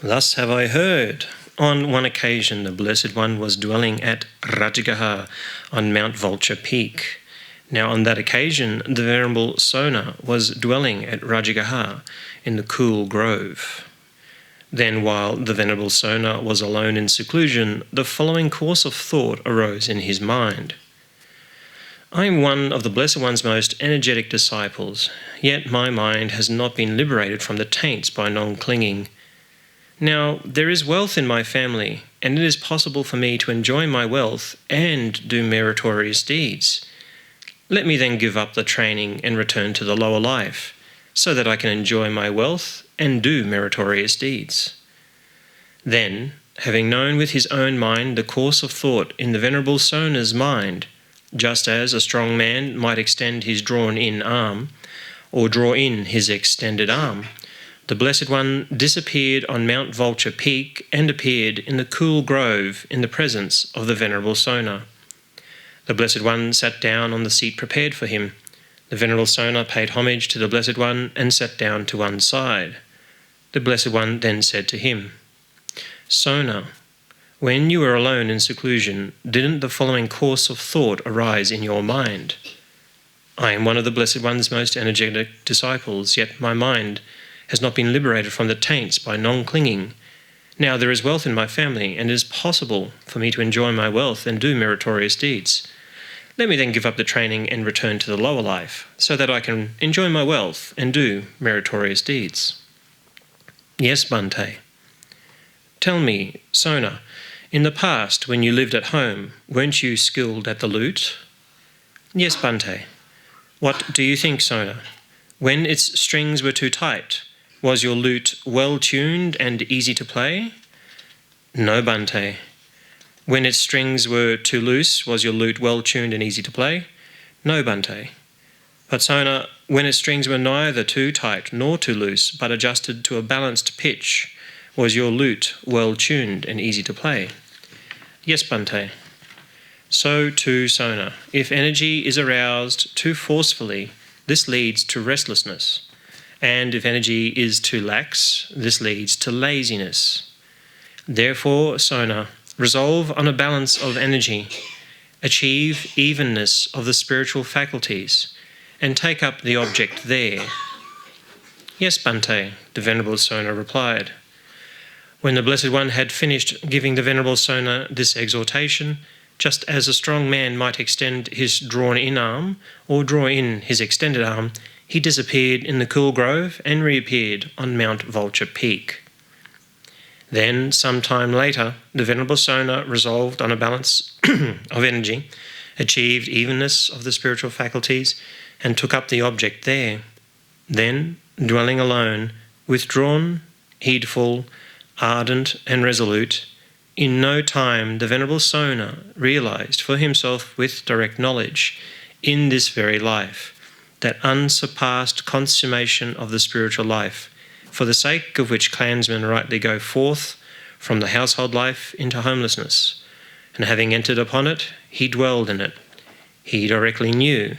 Thus have I heard. On one occasion, the Blessed One was dwelling at Rajagaha on Mount Vulture Peak. Now on that occasion, the Venerable Sona was dwelling at Rajagaha in the cool grove. Then while the Venerable Sona was alone in seclusion, the following course of thought arose in his mind. I am one of the Blessed One's most energetic disciples, yet my mind has not been liberated from the taints by non-clinging. Now, there is wealth in my family, and it is possible for me to enjoy my wealth and do meritorious deeds. Let me then give up the training and return to the lower life, so that I can enjoy my wealth and do meritorious deeds. Then, having known with his own mind the course of thought in the Venerable Sona's mind, just as a strong man might extend his drawn-in arm, or draw in his extended arm, the Blessed One disappeared on Mount Vulture Peak and appeared in the cool grove in the presence of the Venerable Sona. The Blessed One sat down on the seat prepared for him. The Venerable Sona paid homage to the Blessed One and sat down to one side. The Blessed One then said to him, Sona, when you were alone in seclusion, didn't the following course of thought arise in your mind? I am one of the Blessed One's most energetic disciples, yet my mind has not been liberated from the taints by non-clinging. Now there is wealth in my family, and it is possible for me to enjoy my wealth and do meritorious deeds. Let me then give up the training and return to the lower life, so that I can enjoy my wealth and do meritorious deeds. Yes, Bhante. Tell me, Sona, in the past when you lived at home, weren't you skilled at the lute? Yes, Bhante. What do you think, Sona? When its strings were too tight, was your lute well tuned and easy to play? No, Bhante. When its strings were too loose, was your lute well tuned and easy to play? No, Bhante. But Sona, when its strings were neither too tight nor too loose, but adjusted to a balanced pitch, was your lute well tuned and easy to play? Yes, Bhante. So too, Sona, if energy is aroused too forcefully, this leads to restlessness. And if energy is too lax, this leads to laziness. Therefore, Sona, resolve on a balance of energy, achieve evenness of the spiritual faculties, and take up the object there. Yes, Bhante, the Venerable Sona replied. When the Blessed One had finished giving the Venerable Sona this exhortation, just as a strong man might extend his drawn-in arm or draw in his extended arm, he disappeared in the cool grove and reappeared on Mount Vulture Peak. Then, some time later, the Venerable Sona resolved on a balance of energy, achieved evenness of the spiritual faculties, and took up the object there. Then, dwelling alone, withdrawn, heedful, ardent and resolute, in no time the Venerable Sona realised for himself with direct knowledge, in this very life, that unsurpassed consummation of the spiritual life, for the sake of which clansmen rightly go forth from the household life into homelessness, and having entered upon it, he dwelled in it. He directly knew,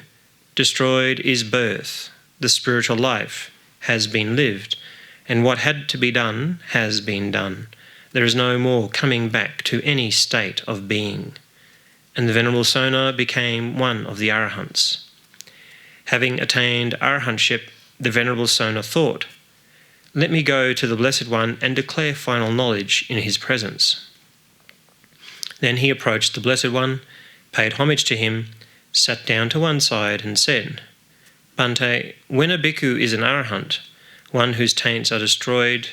destroyed is birth, the spiritual life has been lived, and what had to be done has been done. There is no more coming back to any state of being. And the Venerable Sona became one of the Arahants. Having attained Arahantship, the Venerable Sona thought, let me go to the Blessed One and declare final knowledge in his presence. Then he approached the Blessed One, paid homage to him, sat down to one side and said, Bhante, when a bhikkhu is an Arahant, one whose taints are destroyed,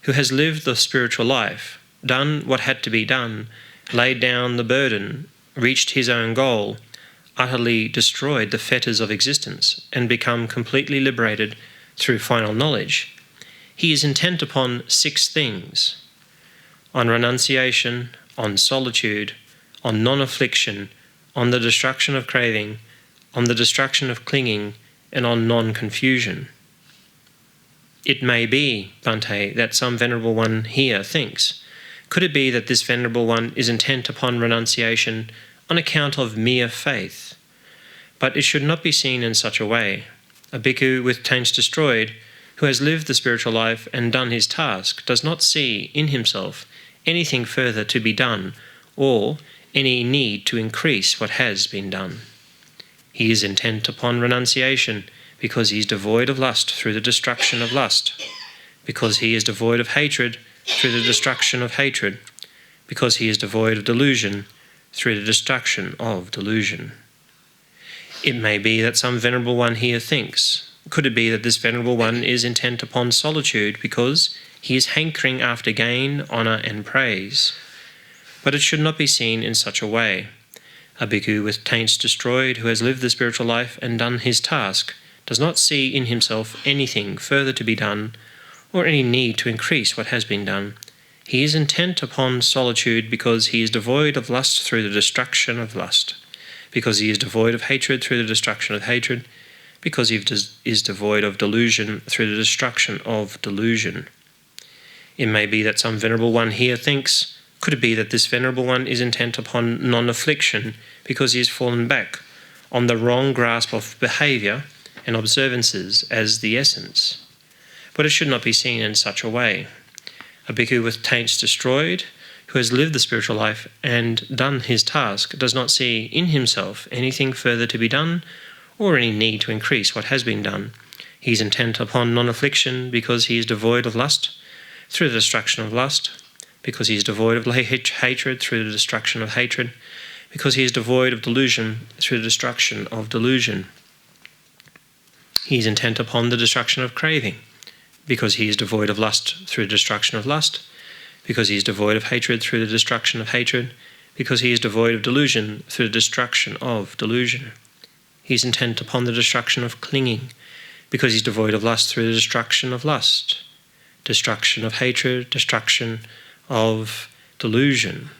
who has lived the spiritual life, done what had to be done, laid down the burden, reached his own goal, utterly destroyed the fetters of existence, and become completely liberated through final knowledge, he is intent upon 6 things: on renunciation, on solitude, on non-affliction, on the destruction of craving, on the destruction of clinging, and on non-confusion. It may be, Bhante, that some Venerable One here thinks, could it be that this Venerable One is intent upon renunciation on account of mere faith? But it should not be seen in such a way. A bhikkhu with taints destroyed who has lived the spiritual life and done his task, does not see in himself anything further to be done or any need to increase what has been done. He is intent upon renunciation because he is devoid of lust through the destruction of lust, because he is devoid of hatred through the destruction of hatred, because he is devoid of delusion through the destruction of delusion. It may be that some venerable one here thinks, could it be that this venerable one is intent upon solitude because he is hankering after gain, honour and praise? But it should not be seen in such a way. A bhikkhu with taints destroyed, who has lived the spiritual life and done his task, does not see in himself anything further to be done or any need to increase what has been done. He is intent upon solitude because he is devoid of lust through the destruction of lust, because he is devoid of hatred through the destruction of hatred, because he is devoid of delusion through the destruction of delusion. It may be that some venerable one here thinks, could it be that this venerable one is intent upon non-affliction because he has fallen back on the wrong grasp of behaviour and observances as the essence? But it should not be seen in such a way. A bhikkhu with taints destroyed, who has lived the spiritual life and done his task, does not see in himself anything further to be done or any need to increase what has been done. He is intent upon non-affliction because he is devoid of lust through the destruction of lust, because he is devoid of hatred through the destruction of hatred, because he is devoid of delusion through the destruction of delusion. He is intent upon the destruction of craving, because he is devoid of lust through the destruction of lust, because he is devoid of hatred through the destruction of hatred, because he is devoid of delusion through the destruction of delusion. He is intent upon the destruction of clinging, because he is devoid of lust through the destruction of lust, destruction of hatred, destruction of delusion.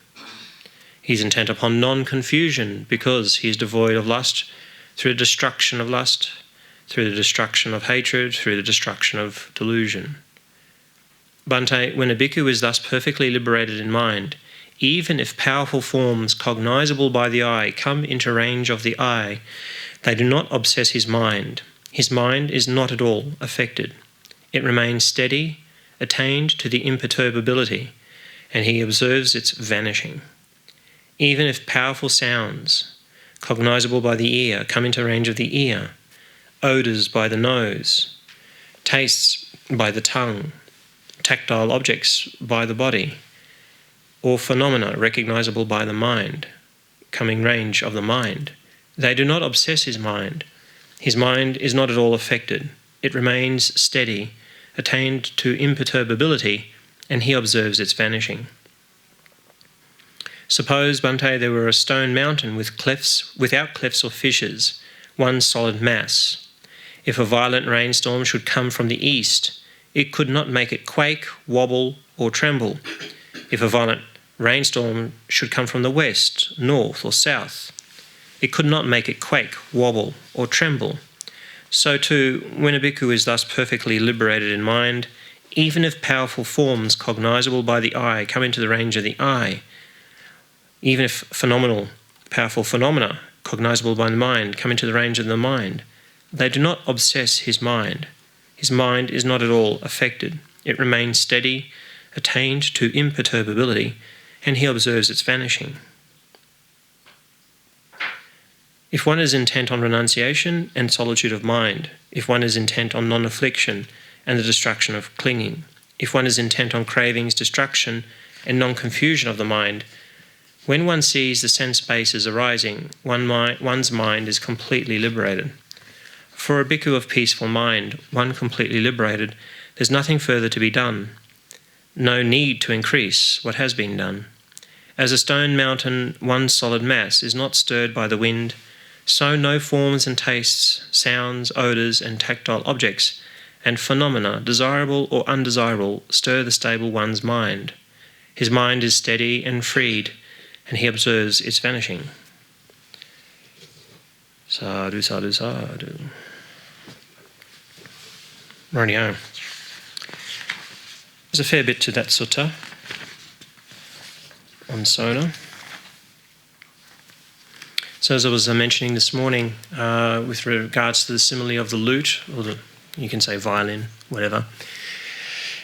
He is intent upon non-confusion, because he is devoid of lust through the destruction of lust, through the destruction of hatred, through the destruction of delusion. Bhante, when a bhikkhu is thus perfectly liberated in mind, even if powerful forms cognizable by the eye come into range of the eye, they do not obsess his mind. His mind is not at all affected. It remains steady, attained to the imperturbability, and he observes its vanishing. Even if powerful sounds, cognizable by the ear, come into range of the ear, odours by the nose, tastes by the tongue, tactile objects by the body, or phenomena recognizable by the mind, coming range of the mind, they do not obsess his mind. His mind is not at all affected. It remains steady, attained to imperturbability, and he observes its vanishing. Suppose, Bhante, there were a stone mountain with clefts, without clefts or fissures, one solid mass. If a violent rainstorm should come from the east, it could not make it quake, wobble, or tremble. If a violent rainstorm should come from the west, north, or south, it could not make it quake, wobble, or tremble. So too, when a bhikkhu is thus perfectly liberated in mind, even if powerful forms cognizable by the eye come into the range of the eye, even if powerful phenomena cognizable by the mind come into the range of the mind, they do not obsess his mind. His mind is not at all affected. It remains steady, attained to imperturbability, and he observes its vanishing. If one is intent on renunciation and solitude of mind, if one is intent on non-affliction and the destruction of clinging, if one is intent on cravings, destruction, and non-confusion of the mind, when one sees the sense bases arising, one's mind is completely liberated. For a bhikkhu of peaceful mind, one completely liberated, there's nothing further to be done. No need to increase what has been done. As a stone mountain, one solid mass is not stirred by the wind, so no forms and tastes, sounds, odours and tactile objects and phenomena, desirable or undesirable, stir the stable one's mind. His mind is steady and freed, and he observes its vanishing. Sadhu, sadhu, sadhu. Rightio. There's a fair bit to that sutta on Sona. So as I was mentioning this morning, with regards to the simile of the lute, or the You can say violin, whatever.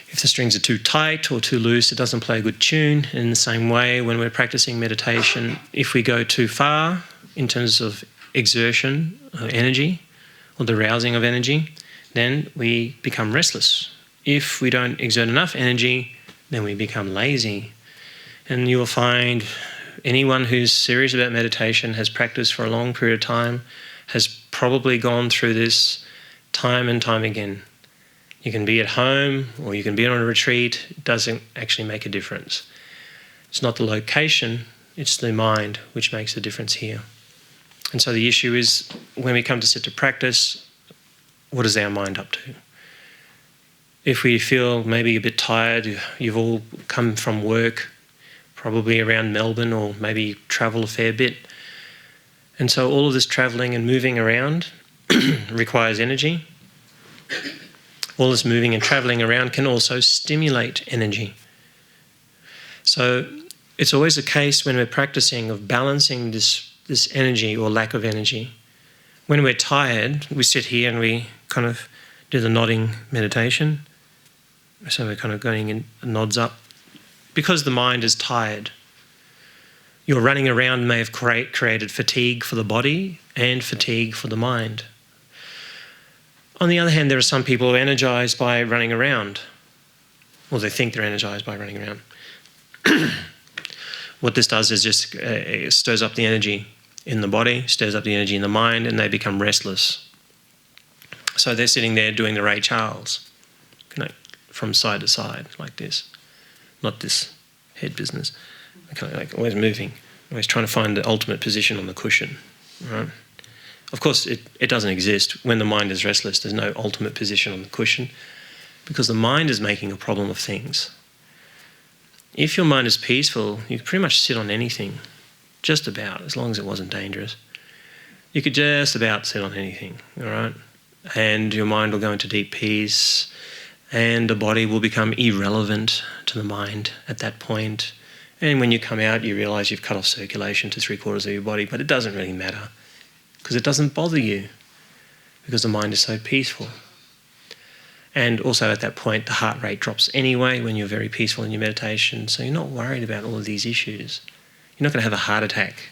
If the strings are too tight or too loose, it doesn't play a good tune. In the same way, when we're practicing meditation, if we go too far in terms of exertion of energy or the arousing of energy, then we become restless. If we don't exert enough energy, then we become lazy. And you will find anyone who's serious about meditation, has practiced for a long period of time, has probably gone through this time and time again. You can be at home or you can be on a retreat. It doesn't actually make a difference. It's not the location, it's the mind which makes the difference here. And so the issue is, when we come to sit to practice, what is our mind up to? If we feel maybe a bit tired, you've all come from work, probably around Melbourne, or maybe travel a fair bit. And so all of this travelling and moving around requires energy. All this moving and travelling around can also stimulate energy. So it's always a case when we're practicing of balancing this energy or lack of energy. When we're tired, we sit here and we kind of do the nodding meditation. So we're kind of going in nods up. Because the mind is tired, your running around may have created fatigue for the body and fatigue for the mind. On the other hand, there are some people who are energised by running around, or they think they're energised by running around. What this does is just stirs up the energy in the body, stirs up the energy in the mind, and they become restless. So they're sitting there doing the Ray Charles, from side to side like this. Not this head business. Kind of like always moving, always trying to find the ultimate position on the cushion, right? Of course, it doesn't exist. When the mind is restless, there's no ultimate position on the cushion, because the mind is making a problem of things. If your mind is peaceful, you can pretty much sit on anything, just about, as long as it wasn't dangerous. You could just about sit on anything, all right? And your mind will go into deep peace, and the body will become irrelevant to the mind at that point. And when you come out, you realise you've cut off circulation to 3/4 of your body, but it doesn't really matter, because it doesn't bother you, because the mind is so peaceful. And also at that point, the heart rate drops anyway when you're very peaceful in your meditation, so you're not worried about all of these issues. You're not going to have a heart attack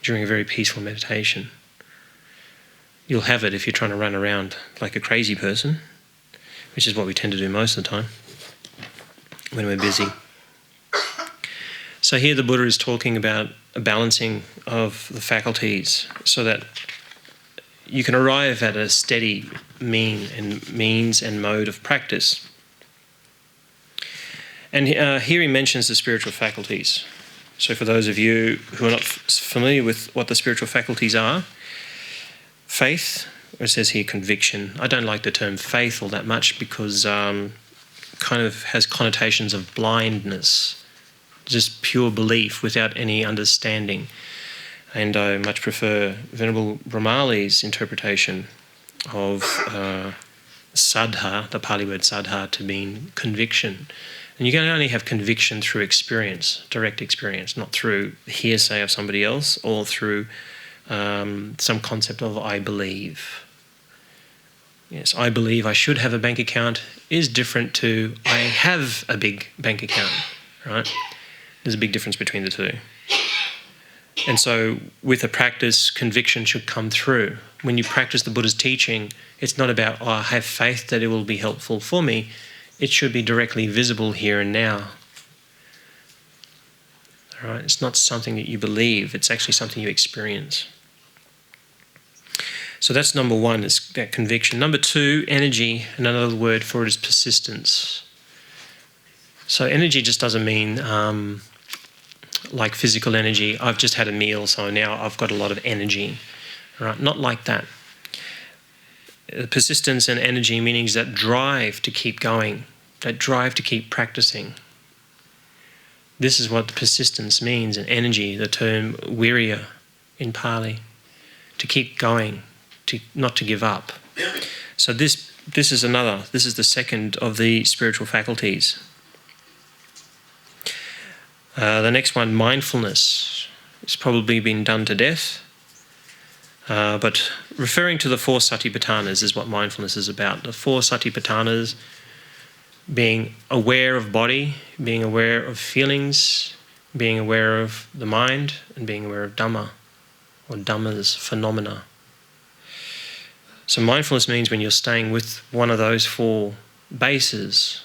during a very peaceful meditation. You'll have it if you're trying to run around like a crazy person, which is what we tend to do most of the time when we're busy. So here the Buddha is talking about a balancing of the faculties so that you can arrive at a steady means and mode of practice. And here he mentions the spiritual faculties. So for those of you who are not familiar with what the spiritual faculties are, faith, it says here conviction. I don't like the term faith all that much because kind of has connotations of blindness, just pure belief without any understanding. And I much prefer Venerable Brahmali's interpretation of saddha, the Pali word saddha, to mean conviction. And you can only have conviction through experience, direct experience, not through hearsay of somebody else or through some concept of I believe. Yes, I believe I should have a bank account is different to I have a big bank account, right? There's a big difference between the two. And so with a practice, conviction should come through. When you practice the Buddha's teaching, it's not about, I have faith that it will be helpful for me. It should be directly visible here and now. All right? It's not something that you believe, it's actually something you experience. So that's number one, is that conviction. Number two, energy, and another word for it is persistence. So energy just doesn't mean like physical energy. I've just had a meal, so now I've got a lot of energy. Right? Not like that. Persistence and energy meaning that drive to keep going, that drive to keep practicing. This is what persistence means, and energy, the term virya in Pali, to keep going, to not to give up. So this is the second of the spiritual faculties. The next one, mindfulness, has probably been done to death. But referring to the four satipatthanas is what mindfulness is about. The four satipatthanas being aware of body, being aware of feelings, being aware of the mind, and being aware of Dhamma, or Dhamma's phenomena. So mindfulness means when you're staying with one of those four bases.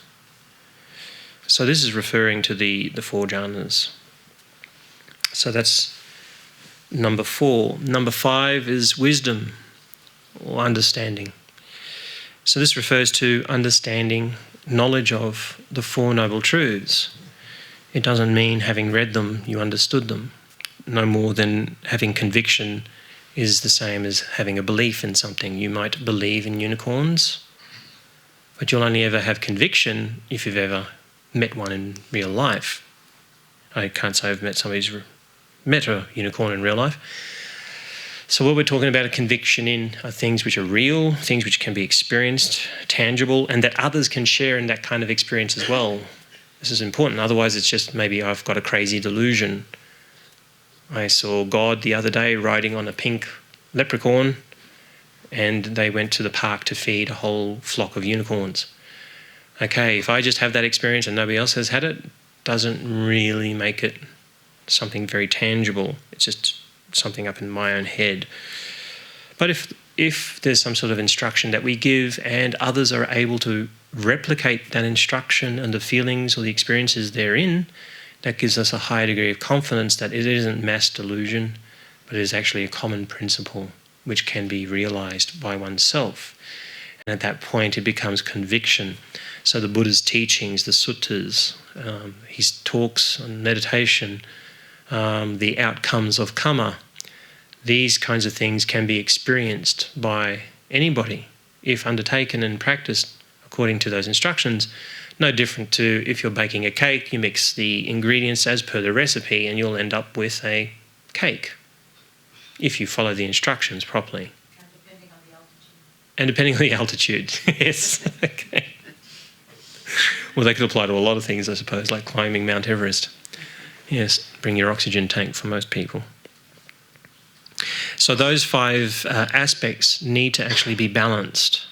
So this is referring to the four jhanas. So that's number 4. Number 5 is wisdom or understanding. So this refers to understanding, knowledge of the Four Noble Truths. It doesn't mean having read them, you understood them. No more than having conviction is the same as having a belief in something. You might believe in unicorns, but you'll only ever have conviction if you've ever met one in real life. I can't say I've met somebody who's met a unicorn in real life. So what we're talking about a conviction in are things which are real, things which can be experienced, tangible, and that others can share in that kind of experience as well. This is important. Otherwise it's just maybe I've got a crazy delusion. I saw God the other day riding on a pink leprechaun, and they went to the park to feed a whole flock of unicorns. Okay, if I just have that experience and nobody else has had it, doesn't really make it something very tangible. It's just something up in my own head. But if there's some sort of instruction that we give and others are able to replicate that instruction and the feelings or the experiences therein, that gives us a high degree of confidence that it isn't mass delusion, but it is actually a common principle which can be realised by oneself. And at that point it becomes conviction. So the Buddha's teachings, the suttas, his talks on meditation, the outcomes of karma, these kinds of things can be experienced by anybody if undertaken and practiced according to those instructions. No different to if you're baking a cake, you mix the ingredients as per the recipe and you'll end up with a cake if you follow the instructions properly. And depending on the altitude. Yes. Okay. Well, they could apply to a lot of things, I suppose, like climbing Mount Everest. Yes, bring your oxygen tank for most people. So those 5 aspects need to actually be balanced.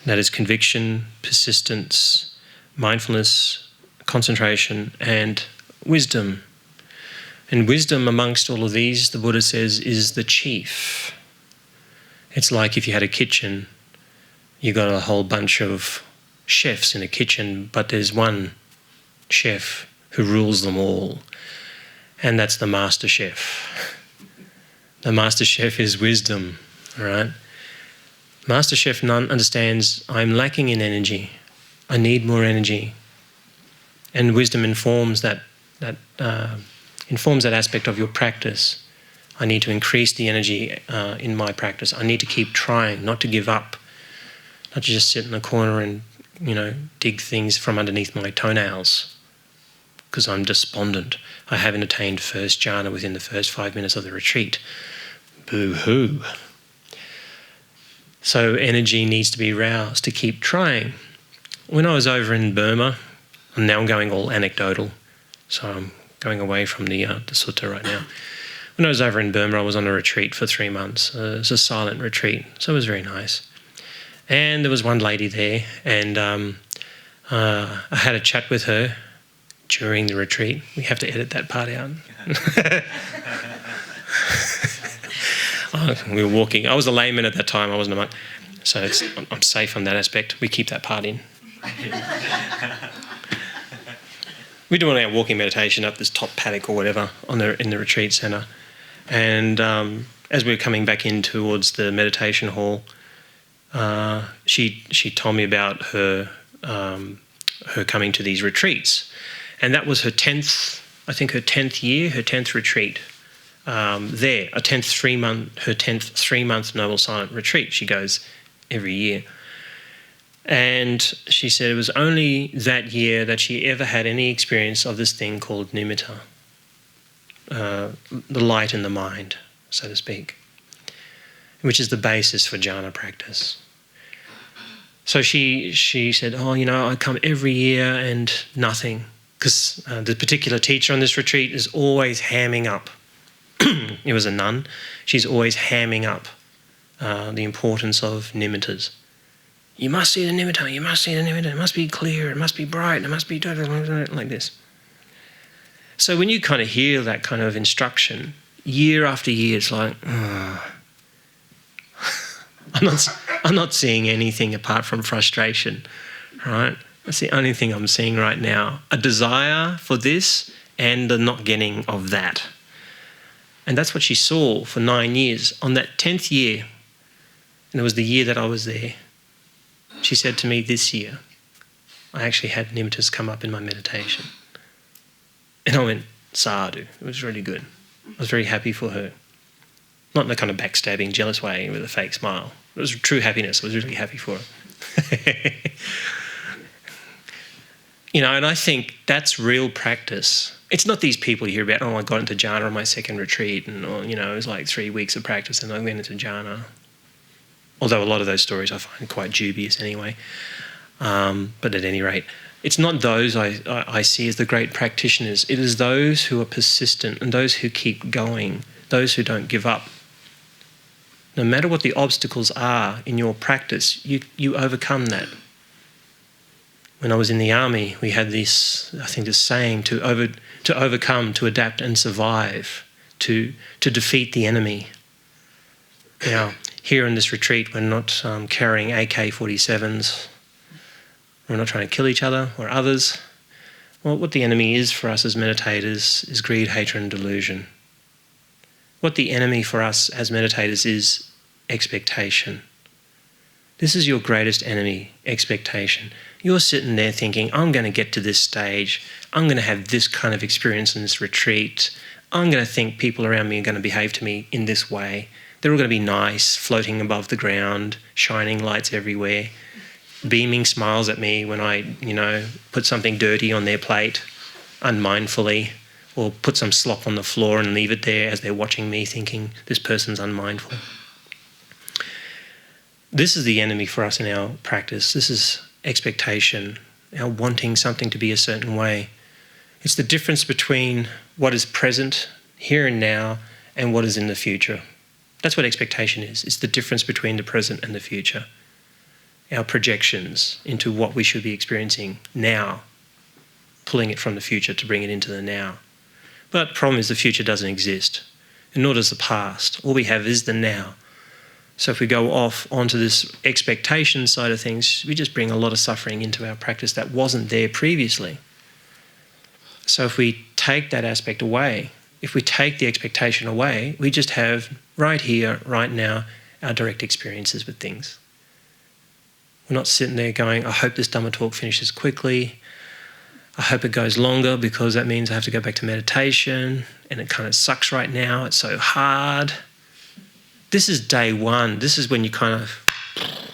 That is conviction, persistence, mindfulness, concentration, and wisdom. And wisdom amongst all of these, the Buddha says, is the chief. It's like if you had a kitchen, you got a whole bunch of chefs in a kitchen, but there's one chef who rules them all, and that's the master chef. The master chef is wisdom, all right? Master chef understands I'm lacking in energy. I need more energy. And wisdom informs that aspect of your practice. I need to increase the energy in my practice. I need to keep trying, not to give up, not to just sit in the corner and, dig things from underneath my toenails because I'm despondent. I haven't attained first jhana within the first 5 minutes of the retreat. Boo-hoo. So energy needs to be roused to keep trying. When I was over in Burma, and now I'm going all anecdotal, so I'm going away from the sutta right now. When I was over in Burma, I was on a retreat for 3 months. It was a silent retreat, so it was very nice. And there was one lady there, and I had a chat with her during the retreat. We have to edit that part out. We were walking. I was a layman at that time. I wasn't a monk. So I'm safe on that aspect. We keep that part in. We're doing our walking meditation up this top paddock or whatever in the retreat centre. And as we were coming back in towards the meditation hall, she told me about her coming to these retreats. And that was her 10th year, her 10th retreat. There, her 10th 3-month Noble Silent retreat. She goes every year. And she said it was only that year that she ever had any experience of this thing called nimitta, the light in the mind, so to speak, which is the basis for jhana practice. So she said, I come every year and nothing, because the particular teacher on this retreat is always hamming up. it was a nun, she's always hamming up the importance of nimittas. You must see the nimitta, you must see the nimitta, it must be clear, it must be bright, it must be like this. So when you kind of hear that kind of instruction, year after year, it's like, I'm not seeing anything apart from frustration, right? That's the only thing I'm seeing right now. A desire for this and the not getting of that. And that's what she saw for 9 years. On that 10th year, and it was the year that I was there, she said to me, this year, I actually had nimittas come up in my meditation. And I went, sadhu. It was really good. I was very happy for her. Not in a kind of backstabbing, jealous way with a fake smile. It was true happiness. I was really happy for her. And I think that's real practice. It's not these people you hear about, I got into jhana on my second retreat and, it was like 3 weeks of practice and I went into jhana. Although a lot of those stories I find quite dubious anyway. But at any rate, it's not those I see as the great practitioners. It is those who are persistent and those who keep going, those who don't give up. No matter what the obstacles are in your practice, you overcome that. When I was in the army, we had this saying, to overcome, to adapt and survive, to defeat the enemy. Now, here in this retreat, we're not carrying AK-47s. We're not trying to kill each other or others. Well, what the enemy is for us as meditators is greed, hatred and delusion. What the enemy for us as meditators is expectation. This is your greatest enemy, expectation. You're sitting there thinking, I'm going to get to this stage. I'm going to have this kind of experience in this retreat. I'm going to think people around me are going to behave to me in this way. They're all going to be nice, floating above the ground, shining lights everywhere, beaming smiles at me when I, put something dirty on their plate unmindfully, or put some slop on the floor and leave it there as they're watching me thinking this person's unmindful. This is the enemy for us in our practice. This is expectation, our wanting something to be a certain way. It's the difference between what is present, here and now, and what is in the future. That's what expectation is. It's the difference between the present and the future. Our projections into what we should be experiencing now, pulling it from the future to bring it into the now. But the problem is the future doesn't exist, and nor does the past. All we have is the now. So if we go off onto this expectation side of things, we just bring a lot of suffering into our practice that wasn't there previously. So if we take that aspect away, if we take the expectation away, we just have right here, right now, our direct experiences with things. We're not sitting there going, I hope this Dhamma talk finishes quickly. I hope it goes longer because that means I have to go back to meditation and it kind of sucks right now. It's so hard. This is day one. This is when you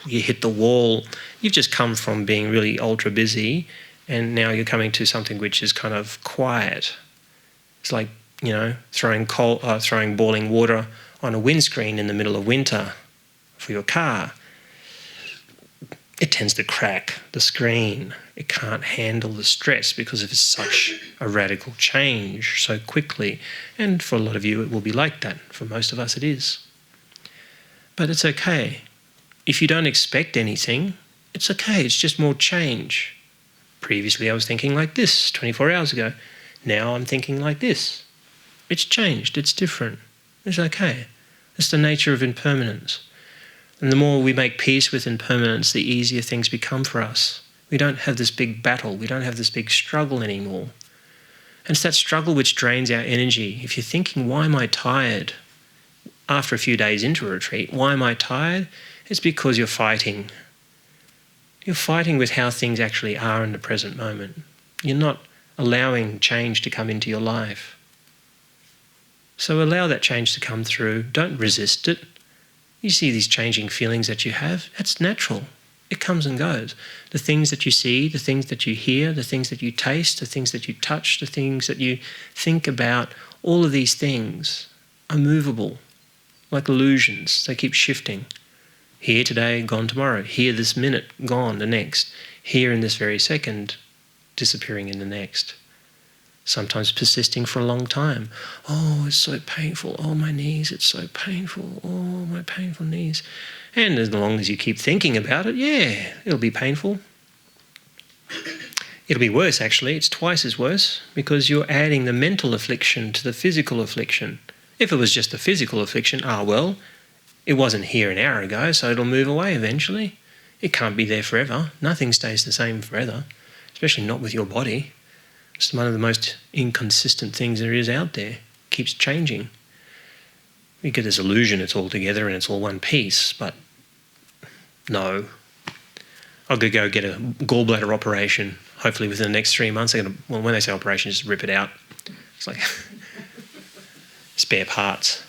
hit the wall. You've just come from being really ultra busy and now you're coming to something which is kind of quiet. It's like, throwing boiling water on a windscreen in the middle of winter for your car. It tends to crack the screen. It can't handle the stress because of such a radical change so quickly. And for a lot of you, it will be like that. For most of us, it is. But it's okay. If you don't expect anything, it's okay. It's just more change. Previously, I was thinking like this 24 hours ago. Now I'm thinking like this. It's changed. It's different. It's okay. It's the nature of impermanence. And the more we make peace with impermanence, the easier things become for us. We don't have this big battle. We don't have this big struggle anymore. And it's that struggle which drains our energy. If you're thinking, why am I tired? After a few days into a retreat, why am I tired? It's because you're fighting. You're fighting with how things actually are in the present moment. You're not allowing change to come into your life. So allow that change to come through. Don't resist it. You see these changing feelings that you have, that's natural. It comes and goes. The things that you see, the things that you hear, the things that you taste, the things that you touch, the things that you think about, all of these things are movable, like illusions. They keep shifting. Here today, gone tomorrow. Here this minute, gone the next. Here in this very second, disappearing in the next. sometimes persisting for a long time. Oh, it's so painful. Oh, my knees, it's so painful. Oh, my painful knees. And as long as you keep thinking about it, yeah, it'll be painful. It'll be worse, actually. It's twice as worse because you're adding the mental affliction to the physical affliction. If it was just the physical affliction, well, it wasn't here an hour ago, so it'll move away eventually. It can't be there forever. Nothing stays the same forever, especially not with your body. It's one of the most inconsistent things there is out there. It keeps changing. You get this illusion it's all together and it's all one piece, but no. I could go get a gallbladder operation, hopefully within the next 3 months. When they say operation, just rip it out. It's like spare parts.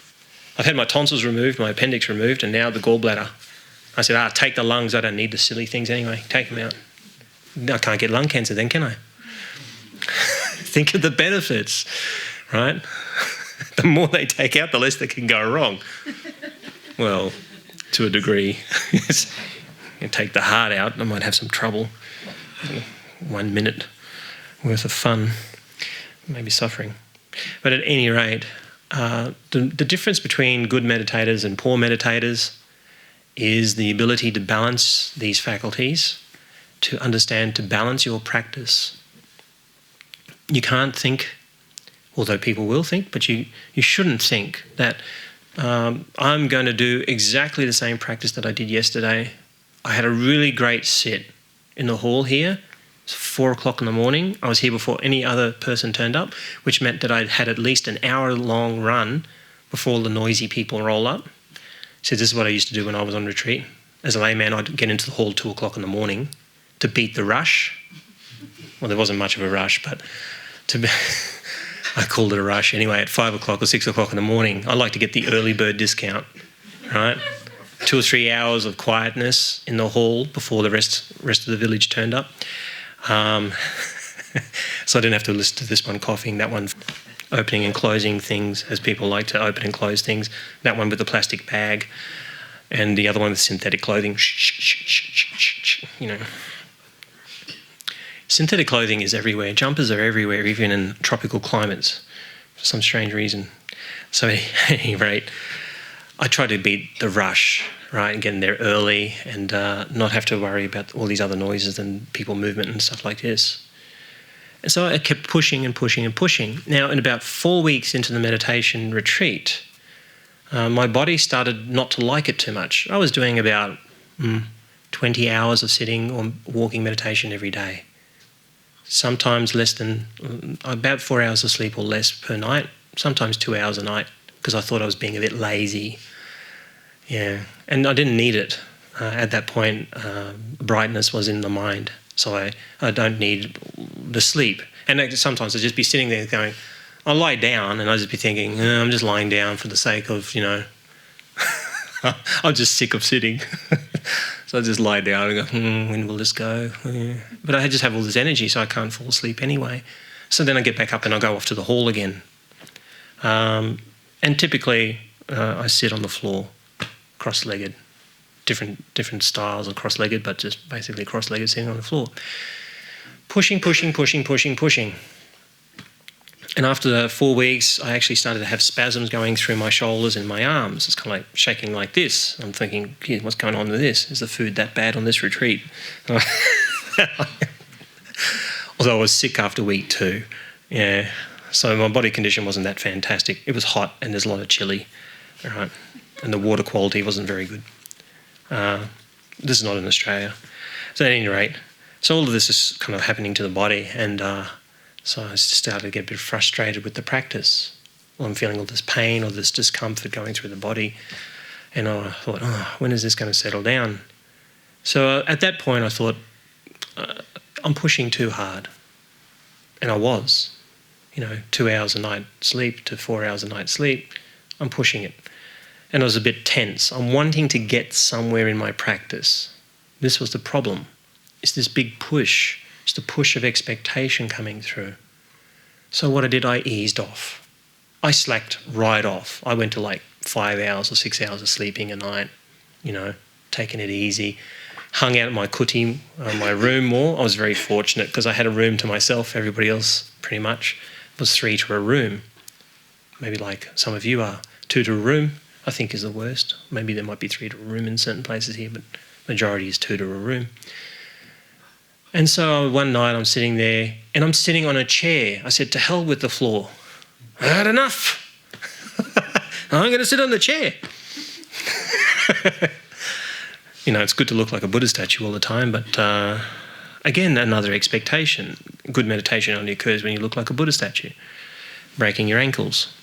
I've had my tonsils removed, my appendix removed, and now the gallbladder. I said, take the lungs. I don't need the silly things anyway. Take them out. I can't get lung cancer then, can I? Think of the benefits, right? The more they take out, the less that can go wrong. Well, to a degree. You take the heart out, I might have some trouble. 1 minute worth of fun, maybe suffering. But at any rate, the difference between good meditators and poor meditators is the ability to balance these faculties, to understand, to balance your practice. You can't think, although people will think, but you shouldn't think that I'm going to do exactly the same practice that I did yesterday. I had a really great sit in the hall here. It's 4 o'clock in the morning. I was here before any other person turned up, which meant that I'd had at least an hour-long run before all the noisy people roll up. So this is what I used to do when I was on retreat. As a layman, I'd get into the hall at 2 o'clock in the morning to beat the rush. Well, there wasn't much of a rush, but I called it a rush. Anyway, at 5 o'clock or 6 o'clock in the morning, I like to get the early bird discount, right? 2 or 3 hours of quietness in the hall before the rest of the village turned up. So I didn't have to listen to this one coughing, that one opening and closing things as people like to open and close things, that one with the plastic bag, and the other one with synthetic clothing. You know. Synthetic clothing is everywhere. Jumpers are everywhere, even in tropical climates, for some strange reason. So at any rate, I try to beat the rush, right, and get in there early and not have to worry about all these other noises and people movement and stuff like this. And so I kept pushing and pushing and pushing. Now, in about 4 weeks into the meditation retreat, my body started not to like it too much. I was doing about 20 hours of sitting or walking meditation every day. Sometimes less than, about 4 hours of sleep or less per night, sometimes 2 hours a night, because I thought I was being a bit lazy. Yeah, and I didn't need it. At that point, brightness was in the mind, so I don't need the sleep. And sometimes I'd just be sitting there going, I'll lie down, and I'd just be thinking, I'm just lying down for the sake of, I'm just sick of sitting. So I just lie down and go, when will this go? Yeah. But I just have all this energy, so I can't fall asleep anyway. So then I get back up and I go off to the hall again. And typically I sit on the floor, cross-legged. Different styles of cross-legged, but just basically cross-legged sitting on the floor. Pushing. And after the 4 weeks, I actually started to have spasms going through my shoulders and my arms. It's kind of like shaking like this. I'm thinking, what's going on with this? Is the food that bad on this retreat? Although I was sick after week 2. Yeah. So my body condition wasn't that fantastic. It was hot and there's a lot of chilly. All right. And the water quality wasn't very good. This is not in Australia. So at any rate, so all of this is kind of happening to the body, and so I started to get a bit frustrated with the practice. Well, I'm feeling all this pain or this discomfort going through the body, and I thought, when is this going to settle down? So at that point I thought, I'm pushing too hard. And I was. 2 hours a night sleep to 4 hours a night sleep, I'm pushing it. And I was a bit tense. I'm wanting to get somewhere in my practice. This was the problem. It's this big push. It's the push of expectation coming through. So what I did, I eased off. I slacked right off. I went to like 5 hours or 6 hours of sleeping a night, taking it easy. Hung out in my kuti, my room more. I was very fortunate because I had a room to myself, everybody else pretty much was 3 to a room. Maybe like some of you are. 2 to a room, I think, is the worst. Maybe there might be 3 to a room in certain places here, but majority is 2 to a room. And so one night I'm sitting there and I'm sitting on a chair. I said, to hell with the floor. I had enough. I'm going to sit on the chair. It's good to look like a Buddha statue all the time, but again, another expectation. Good meditation only occurs when you look like a Buddha statue, breaking your ankles.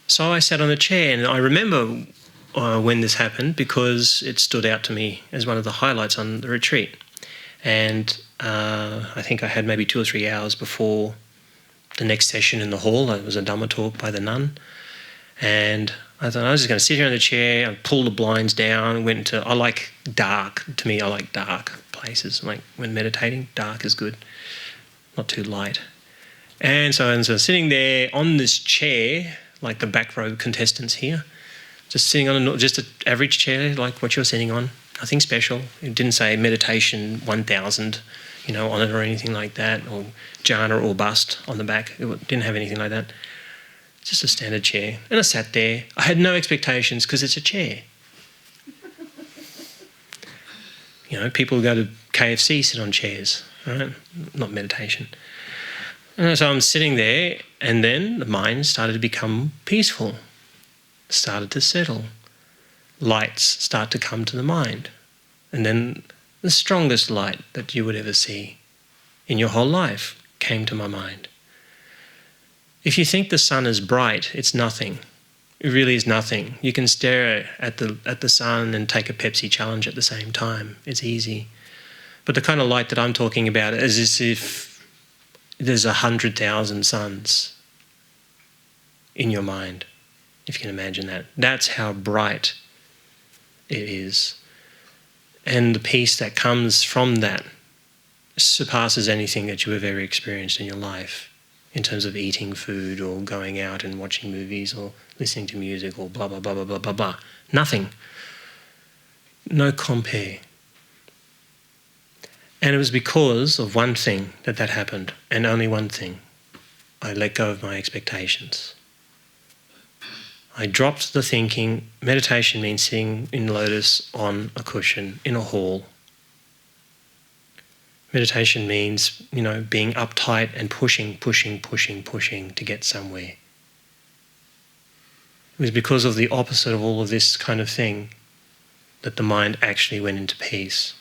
So I sat on a chair, and I remember when this happened because it stood out to me as one of the highlights on the retreat. And I think I had maybe 2 or 3 hours before the next session in the hall. It was a Dhamma talk by the nun. And I thought I was just going to sit here on the chair and pull the blinds down. I like dark. To me, I like dark places. Like when meditating, dark is good, not too light. And so sitting there on this chair, like the back row contestants here, just sitting on just an average chair like what you're sitting on, nothing special. It didn't say meditation 1000, on it or anything like that, or jhana or bust on the back. It didn't have anything like that. Just a standard chair. And I sat there. I had no expectations because it's a chair. People who go to KFC sit on chairs, right? Not meditation. And so I'm sitting there, and then the mind started to become peaceful, started to settle. Lights start to come to the mind. And then the strongest light that you would ever see in your whole life came to my mind. If you think the sun is bright, it's nothing. It really is nothing. You can stare at the sun and take a Pepsi challenge at the same time. It's easy. But the kind of light that I'm talking about is as if there's 100,000 suns in your mind, if you can imagine that. That's how bright it is. And the peace that comes from that surpasses anything that you have ever experienced in your life, in terms of eating food or going out and watching movies or listening to music or blah, blah, blah, blah, blah, blah, blah. Nothing. No compare. And it was because of one thing that happened, and only one thing. I let go of my expectations. I dropped the thinking. Meditation means sitting in lotus on a cushion in a hall. Meditation means, being uptight and pushing to get somewhere. It was because of the opposite of all of this kind of thing that the mind actually went into peace.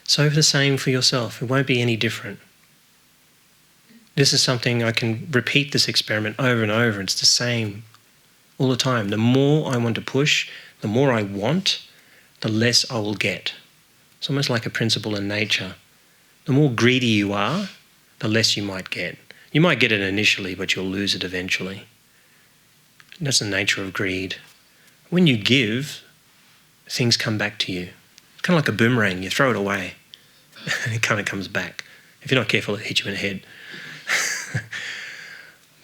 So the same for yourself. It won't be any different. This is something I can repeat this experiment over and over. It's the same all the time. The more I want to push, the more I want, the less I will get. It's almost like a principle in nature. The more greedy you are, the less you might get. You might get it initially, but you'll lose it eventually. That's the nature of greed. When you give, things come back to you. It's kind of like a boomerang. You throw it away, and it kind of comes back. If you're not careful, it'll hit you in the head.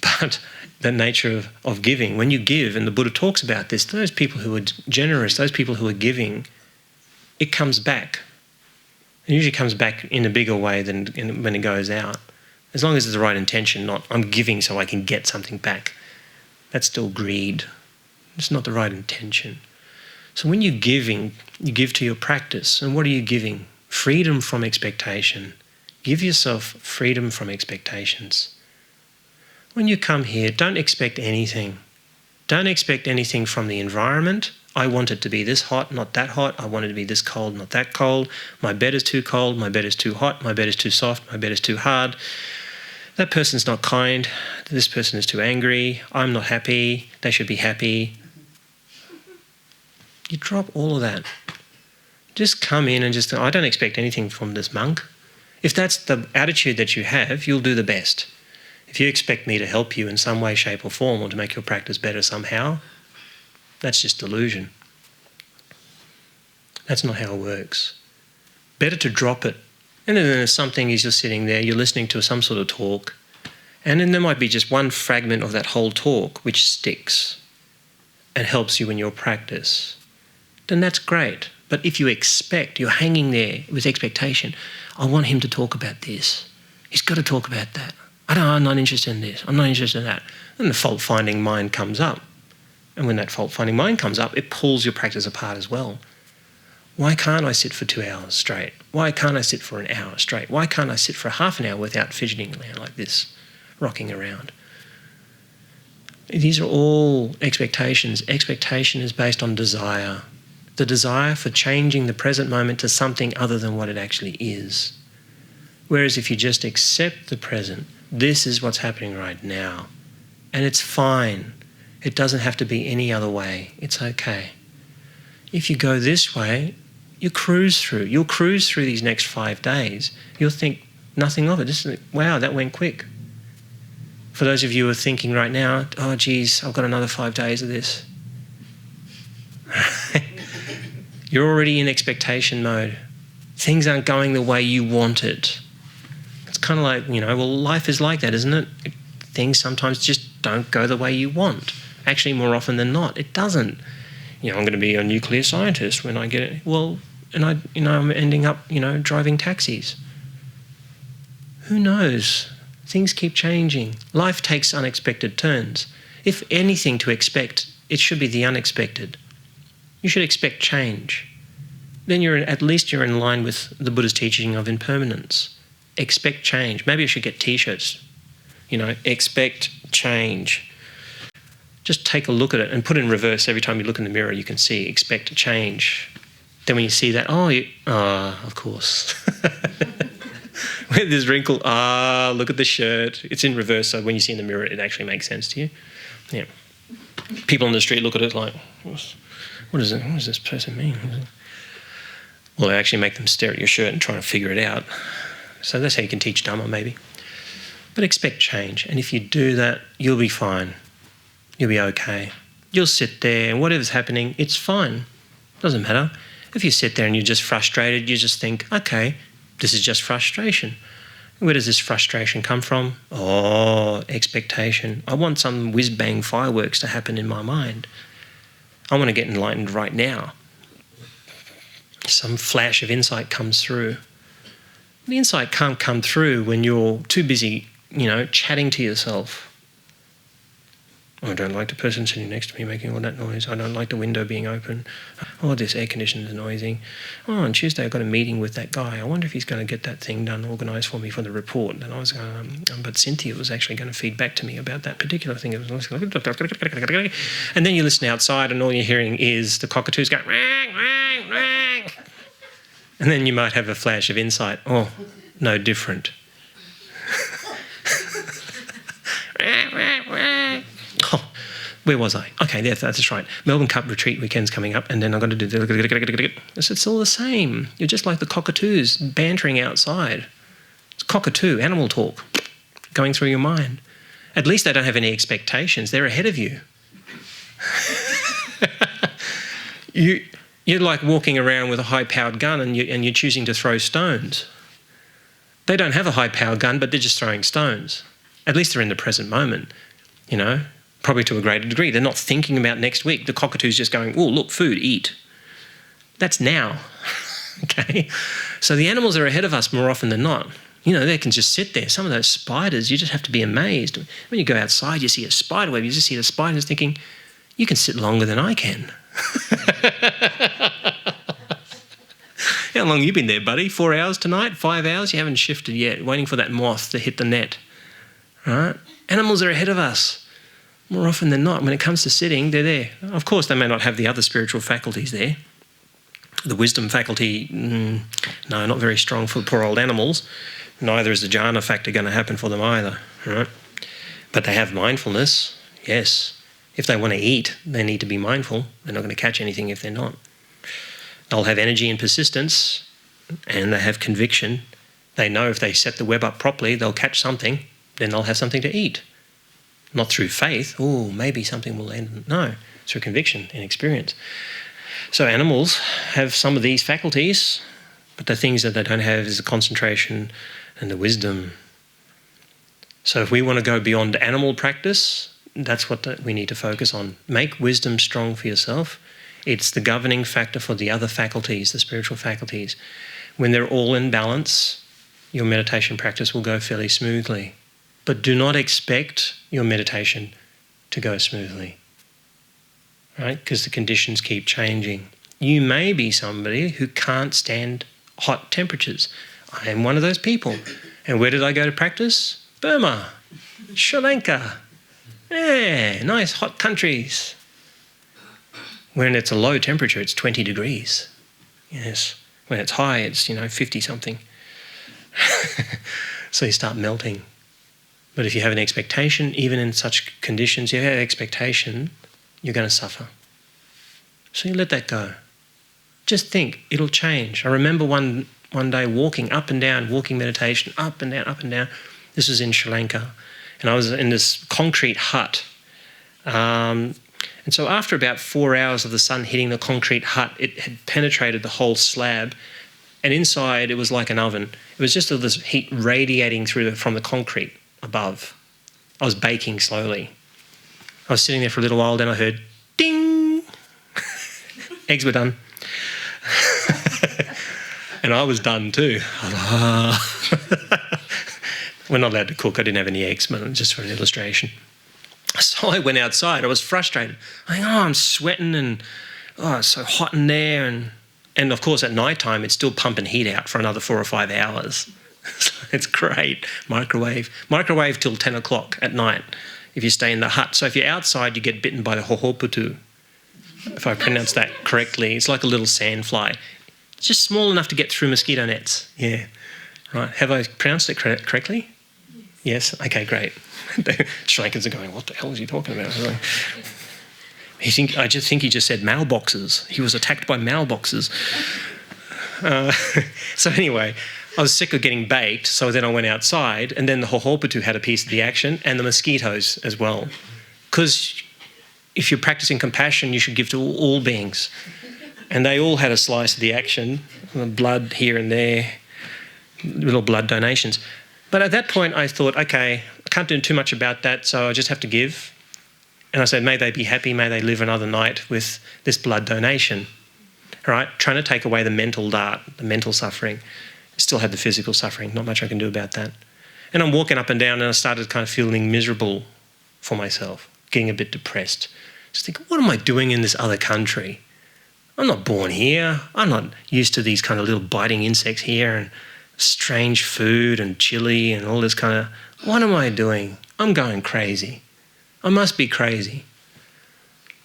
But the nature of giving, when you give, and the Buddha talks about this, those people who are generous, those people who are giving, it comes back. It usually comes back in a bigger way than when it goes out. As long as it's the right intention, not I'm giving so I can get something back. That's still greed. It's not the right intention. So when you're giving, you give to your practice. And what are you giving? Freedom from expectation. Give yourself freedom from expectations. When you come here, don't expect anything. Don't expect anything from the environment. I want it to be this hot, not that hot. I want it to be this cold, not that cold. My bed is too cold. My bed is too hot. My bed is too soft. My bed is too hard. That person's not kind. This person is too angry. I'm not happy. They should be happy. You drop all of that. Just come in and I don't expect anything from this monk. If that's the attitude that you have, you'll do the best. If you expect me to help you in some way, shape or form, or to make your practice better somehow, that's just delusion. That's not how it works. Better to drop it. And then there's something as you're sitting there, you're listening to some sort of talk, and then there might be just one fragment of that whole talk which sticks and helps you in your practice. then that's great. But if you expect, you're hanging there with expectation, I want him to talk about this. He's got to talk about that. I'm not interested in this. I'm not interested in that. And the fault-finding mind comes up. And when that fault-finding mind comes up, it pulls your practice apart as well. Why can't I sit for 2 hours straight? Why can't I sit for an hour straight? Why can't I sit for half an hour without fidgeting around like this, rocking around? These are all expectations. Expectation is based on desire. The desire for changing the present moment to something other than what it actually is. Whereas if you just accept the present, this is what's happening right now. And it's fine. It doesn't have to be any other way. It's okay. If you go this way, you cruise through. You'll cruise through these next 5 days. You'll think nothing of it. Just think, wow, that went quick. For those of you who are thinking right now, oh, geez, I've got another 5 days of this. You're already in expectation mode. Things aren't going the way you want it. It's kind of like, well, life is like that, isn't it? Things sometimes just don't go the way you want. Actually, more often than not, it doesn't. I'm going to be a nuclear scientist when I get it. Well, and I'm ending up, driving taxis. Who knows? Things keep changing. Life takes unexpected turns. If anything to expect, it should be the unexpected. You should expect change. Then at least you're in line with the Buddha's teaching of impermanence. Expect change. Maybe I should get T-shirts. Expect change. Just take a look at it and put it in reverse. Every time you look in the mirror, you can see expect change. Then when you see that, of course. With this wrinkle, look at the shirt. It's in reverse, so when you see in the mirror, it actually makes sense to you. Yeah. People on the street look at it like, what is it? What does this person mean? Well, they actually make them stare at your shirt and try to figure it out. So that's how you can teach Dhamma, maybe. But expect change. And if you do that, you'll be fine. You'll be okay. You'll sit there and whatever's happening, it's fine. Doesn't matter. If you sit there and you're just frustrated, you just think, okay, this is just frustration. Where does this frustration come from? Expectation. I want some whiz-bang fireworks to happen in my mind. I want to get enlightened right now. Some flash of insight comes through. The insight can't come through when you're too busy, chatting to yourself. I don't like the person sitting next to me making all that noise. I don't like the window being open. Oh, this air conditioner is noisy. Oh, on Tuesday I got a meeting with that guy. I wonder if he's going to get that thing done, organised for me for the report. And I was but Cynthia was actually going to feed back to me about that particular thing. And then you listen outside and all you're hearing is the cockatoos go, rang, rang, rang. And then you might have a flash of insight. Oh, no different. Where was I? Okay, that's right. Melbourne Cup retreat weekend's coming up, and then I'm going to do... It's all the same. You're just like the cockatoos bantering outside. It's cockatoo, animal talk, going through your mind. At least they don't have any expectations. They're ahead of you. You're like walking around with a high-powered gun and you're choosing to throw stones. They don't have a high-powered gun, but they're just throwing stones. At least they're in the present moment, probably to a greater degree. They're not thinking about next week. The cockatoo's just going, oh, look, food, eat. That's now, okay? So the animals are ahead of us more often than not. They can just sit there. Some of those spiders, you just have to be amazed. When you go outside, you see a spider web, you just see the spiders thinking, you can sit longer than I can. How long have you been there, buddy? 4 hours tonight? 5 hours? You haven't shifted yet, waiting for that moth to hit the net. Right? Animals are ahead of us. More often than not, when it comes to sitting, they're there. Of course, they may not have the other spiritual faculties there. The wisdom faculty, no, not very strong for poor old animals. Neither is the jhana factor going to happen for them either. Right? But they have mindfulness, yes. If they want to eat, they need to be mindful. They're not going to catch anything if they're not. They'll have energy and persistence, and they have conviction. They know if they set the web up properly, they'll catch something, then they'll have something to eat. Not through faith, maybe something will land. No, through conviction and experience. So animals have some of these faculties, but the things that they don't have is the concentration and the wisdom. So if we want to go beyond animal practice, that's what we need to focus on. Make wisdom strong for yourself. It's the governing factor for the other faculties, the spiritual faculties. When they're all in balance, your meditation practice will go fairly smoothly. But do not expect your meditation to go smoothly, right? Because the conditions keep changing. You may be somebody who can't stand hot temperatures. I am one of those people. And where did I go to practice? Burma, Sri Lanka. Yeah, nice hot countries. When it's a low temperature, it's 20 degrees. Yes. When it's high, it's, 50 something. So you start melting. But if you have an expectation, even in such conditions, you have an expectation, you're going to suffer. So you let that go. Just think, it'll change. I remember one day walking up and down, walking meditation, up and down, up and down. This was in Sri Lanka. And I was in this concrete hut. And so after about 4 hours of the sun hitting the concrete hut, it had penetrated the whole slab. And inside, it was like an oven. It was just all this heat radiating from the concrete above. I was baking slowly. I was sitting there for a little while, then I heard, ding! Eggs were done. And I was done too. We're not allowed to cook. I didn't have any eggs, but just for an illustration. So I went outside. I was frustrated. I'm sweating and it's so hot in there. And of course, at night time, it's still pumping heat out for another 4 or 5 hours. It's great. Microwave till 10 o'clock at night if you stay in the hut. So if you're outside, you get bitten by the hohoputu. If I pronounce that correctly, it's like a little sandfly. It's just small enough to get through mosquito nets. Yeah. Right. Have I pronounced it correctly? Yes. Okay, great. The Sri Lankans are going, what the hell is he talking about? I just think he just said mailboxes. He was attacked by mailboxes. So anyway, I was sick of getting baked, so then I went outside, and then the hohoputu had a piece of the action, and the mosquitoes as well. Because if you're practicing compassion, you should give to all beings. And they all had a slice of the action, blood here and there, little blood donations. But at that point, I thought, okay, I can't do too much about that, so I just have to give. And I said, may they be happy, may they live another night with this blood donation. All right, trying to take away the mental dart, the mental suffering. Still had the physical suffering, not much I can do about that. And I'm walking up and down and I started kind of feeling miserable for myself, getting a bit depressed. Just thinking, what am I doing in this other country? I'm not born here. I'm not used to these kind of little biting insects here and strange food and chili and all this kind of, what am I doing? I'm going crazy. I must be crazy.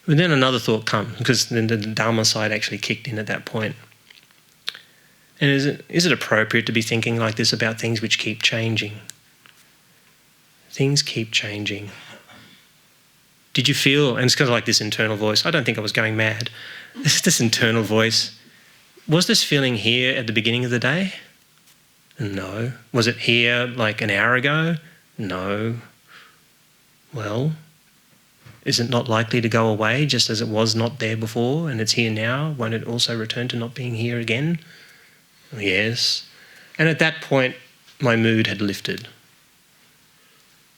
But then another thought comes, because then the Dhamma side actually kicked in at that point. And is it appropriate to be thinking like this about things which keep changing? Things keep changing. Did you feel, and it's kind of like this internal voice, I don't think I was going mad. This internal voice, was this feeling here at the beginning of the day? No. Was it here like an hour ago? No. Well, is it not likely to go away just as it was not there before and it's here now? Won't it also return to not being here again? Yes. And at that point, my mood had lifted.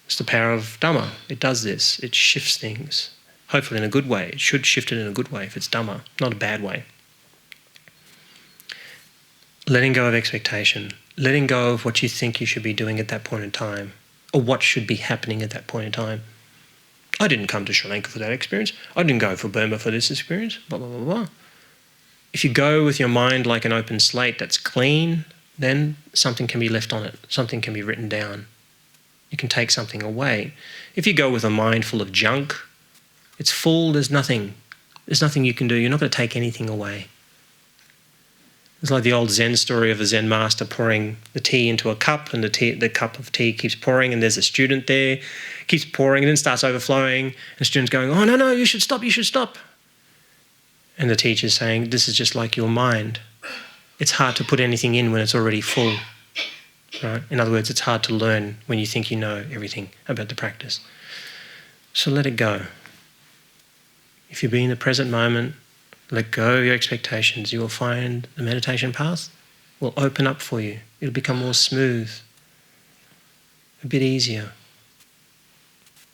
It's the power of Dhamma. It does this. It shifts things, hopefully in a good way. It should shift it in a good way if it's Dhamma, not a bad way. Letting go of expectation. Letting go of what you think you should be doing at that point in time, or what should be happening at that point in time. I didn't come to Sri Lanka for that experience. I didn't go for Burma for this experience, blah, blah, blah, blah. If you go with your mind like an open slate that's clean, then something can be left on it. Something can be written down. You can take something away. If you go with a mind full of junk, it's full, there's nothing. There's nothing you can do. You're not going to take anything away. It's like the old Zen story of a Zen master pouring the tea into a cup, and the cup of tea keeps pouring, and there's a student there, keeps pouring, and then starts overflowing, and the student's going, oh, no, you should stop. And the teacher's saying, this is just like your mind. It's hard to put anything in when it's already full. Right? In other words, it's hard to learn when you think you know everything about the practice. So let it go. If you be in the present moment, let go of your expectations, you will find the meditation path will open up for you. It'll become more smooth, a bit easier.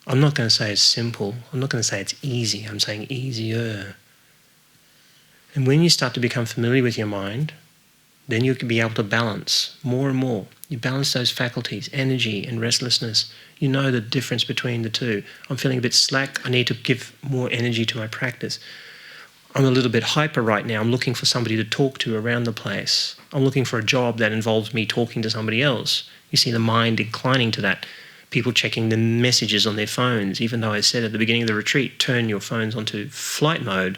I'm not going to say it's simple. I'm not going to say it's easy. I'm saying easier. And when you start to become familiar with your mind, then you can be able to balance more and more. You balance those faculties, energy and restlessness. You know the difference between the two. I'm feeling a bit slack. I need to give more energy to my practice. I'm a little bit hyper right now. I'm looking for somebody to talk to around the place. I'm looking for a job that involves me talking to somebody else. You see the mind inclining to that. People checking the messages on their phones, even though I said at the beginning of the retreat, turn your phones onto flight mode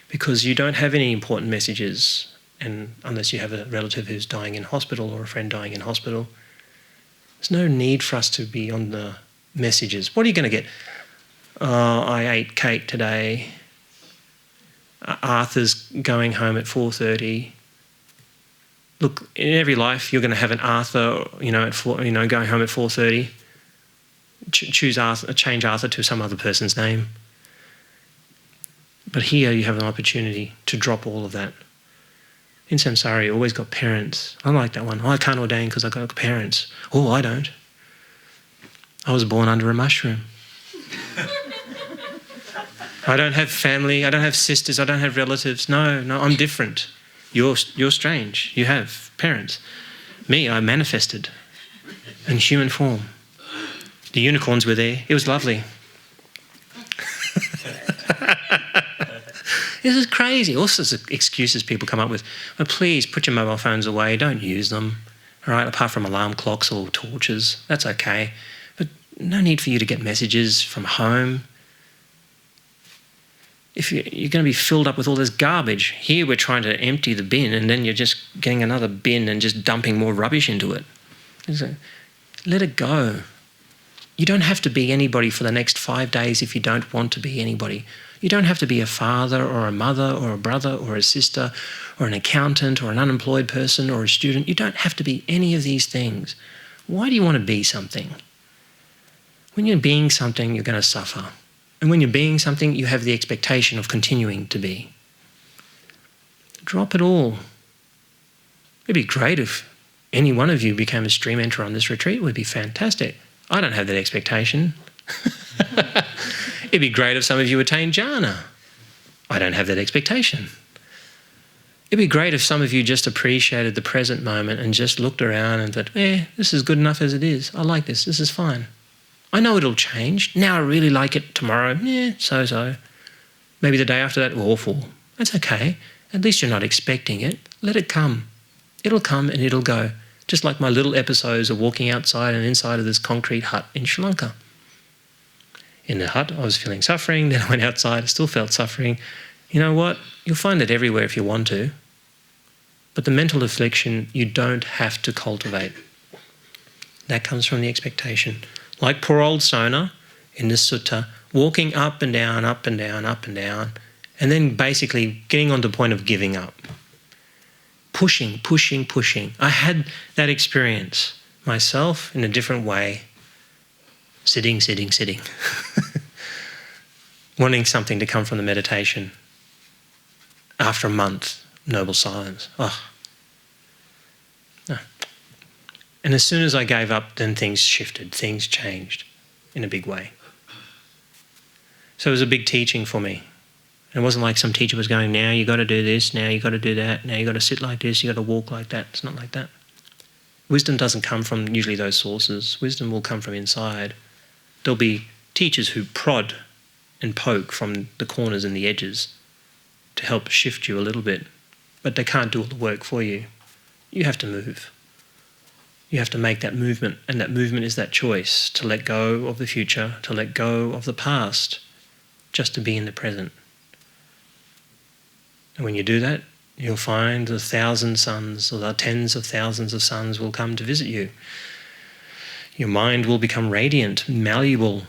because you don't have any important messages, and unless you have a relative who's dying in hospital or a friend dying in hospital. There's no need for us to be on the messages. What are you going to get? I ate cake today. Arthur's going home at 4:30. Look, in every life you're going to have an Arthur, at going home at 4:30. Choose Arthur, change Arthur to some other person's name. But here you have an opportunity to drop all of that. In samsara, you always got parents. I like that one. Oh, I can't ordain because I got parents. Oh, I don't. I was born under a mushroom. I don't have family. I don't have sisters. I don't have relatives. No, I'm different. You're strange. You have parents. Me, I manifested in human form. The unicorns were there. It was lovely. This is crazy. All sorts of excuses people come up with. Oh, please put your mobile phones away. Don't use them. All right, apart from alarm clocks or torches. That's okay. But no need for you to get messages from home. If you're going to be filled up with all this garbage. Here we're trying to empty the bin and then you're just getting another bin and just dumping more rubbish into it. So, let it go. You don't have to be anybody for the next 5 days if you don't want to be anybody. You don't have to be a father or a mother or a brother or a sister or an accountant or an unemployed person or a student. You don't have to be any of these things. Why do you want to be something? When you're being something, you're going to suffer. And when you're being something, you have the expectation of continuing to be. Drop it all. It'd be great if any one of you became a stream enterer on this retreat. It would be fantastic. I don't have that expectation. It'd be great if some of you attained jhana. I don't have that expectation. It'd be great if some of you just appreciated the present moment and just looked around and thought, this is good enough as it is. I like this. This is fine. I know it'll change. Now I really like it. Tomorrow, so-so. Maybe the day after that, awful. That's okay. At least you're not expecting it. Let it come. It'll come and it'll go. Just like my little episodes of walking outside and inside of this concrete hut in Sri Lanka. In the hut, I was feeling suffering. Then I went outside, I still felt suffering. You know what? You'll find it everywhere if you want to. But the mental affliction, you don't have to cultivate. That comes from the expectation. Like poor old Sona in this sutta, walking up and down, up and down, up and down, and then basically getting on to the point of giving up. Pushing. I had that experience myself in a different way. Sitting. Wanting something to come from the meditation. After a month, noble silence. Oh. No. And as soon as I gave up, then things shifted, things changed in a big way. So it was a big teaching for me. It wasn't like some teacher was going, now you got to do this, now you got to do that, now you got to sit like this, you got to walk like that. It's not like that. Wisdom doesn't come from usually those sources. Wisdom will come from inside. There'll be teachers who prod and poke from the corners and the edges to help shift you a little bit, but they can't do all the work for you. You have to move. You have to make that movement, and that movement is that choice to let go of the future, to let go of the past, just to be in the present. And when you do that, you'll find the 1,000 suns or the tens of thousands of suns will come to visit you. Your mind will become radiant, malleable,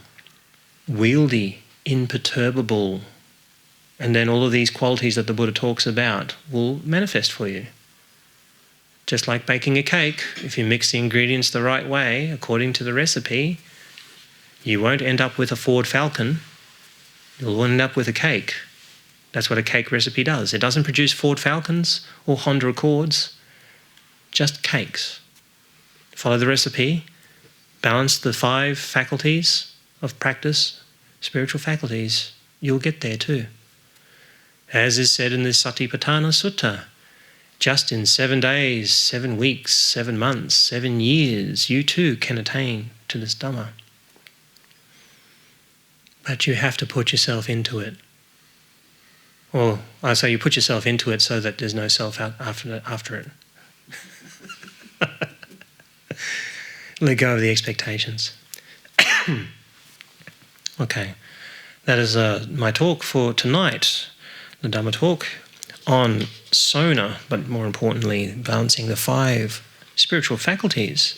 wieldy, imperturbable, and then all of these qualities that the Buddha talks about will manifest for you. Just like baking a cake, if you mix the ingredients the right way, according to the recipe, you won't end up with a Ford Falcon, you'll end up with a cake. That's what a cake recipe does. It doesn't produce Ford Falcons or Honda Accords, just cakes. Follow the recipe, balance the 5 faculties of practice, spiritual faculties, you'll get there too. As is said in the Satipatthana Sutta, just in 7 days, 7 weeks, 7 months, 7 years, you too can attain to this Dhamma. But you have to put yourself into it. Or I say you put yourself into it so that there's no self out after it. Let go of the expectations. Okay, that is my talk for tonight, the Dhamma talk on Sona, but more importantly, balancing the 5 spiritual faculties.